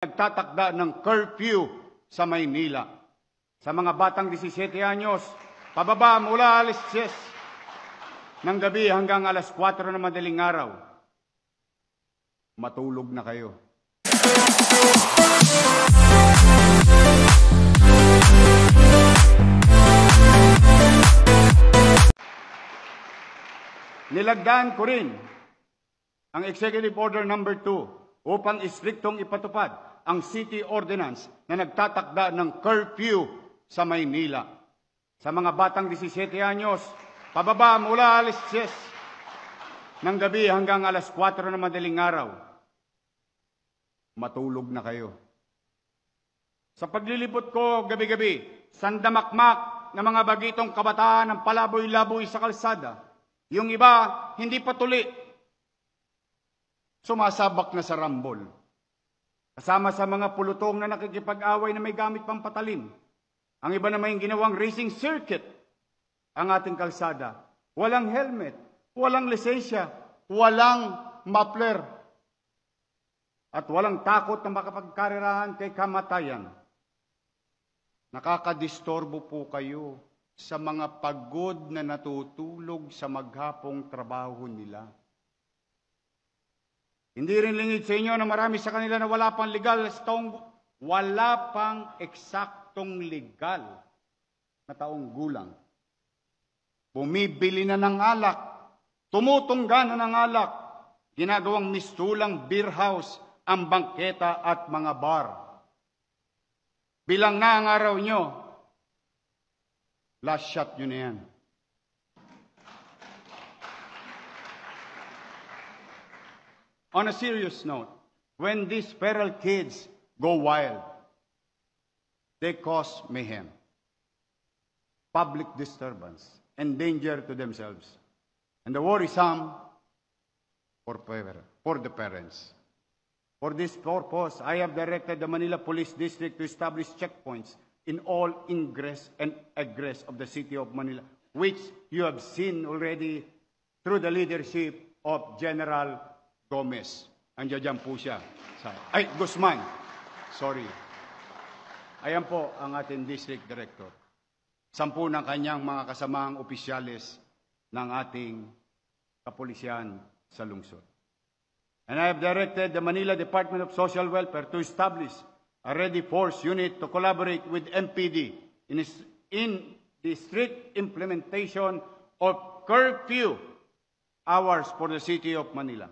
Nagtatakda ng curfew sa Maynila. Sa mga batang 17 anyos, pababa mula alas 10 ng gabi hanggang alas 4 ng madaling araw. Matulog na kayo. Nilagdaan ko rin ang Executive Order No. 2 upang istriktong ipatupad ang City Ordinance na nagtatakda ng curfew sa Maynila. Sa mga batang 17 anyos, pababa mula alas 10 ng gabi hanggang alas 4 ng madaling araw. Matulog na kayo. Sa paglilibot ko gabi-gabi, sandamakmak na mga bagitong kabataan ng palaboy-laboy sa kalsada, yung iba hindi patuli, sumasabak na sa rambol. Kasama sa mga pulutong na nakikipag-away na may gamit pang patalim. Ang iba naman yung ginawang racing circuit ang ating kalsada. Walang helmet, walang lisensya, walang muffler, at walang takot na makapagkarirahan kay kamatayan. Nakakadistorbo po kayo sa mga pagod na natutulog sa maghapong trabaho nila. Hindi rin lingid sa inyo na marami sa kanila na wala pang eksaktong legal na taong gulang. Bumibili na ng alak, tumutungga na ng alak, ginagawang mistulang beer house ang bangketa at mga bar. Bilang na ang araw nyo, last shot nyo na yan. On a serious note, when these feral kids go wild, they cause mayhem, public disturbance, and danger to themselves. And the worrisome for the parents. For this purpose, I have directed the Manila Police District to establish checkpoints in all ingress and egress of the city of Manila, which you have seen already through the leadership of General Gomez. Andiyan po siya. Guzman. Sorry. Ayan po ang ating district director. 10 ng kanyang mga kasamaang opisyales ng ating kapulisyan sa lungsod. And I have directed the Manila Department of Social Welfare to establish a ready force unit to collaborate with MPD in the strict implementation of curfew hours for the city of Manila.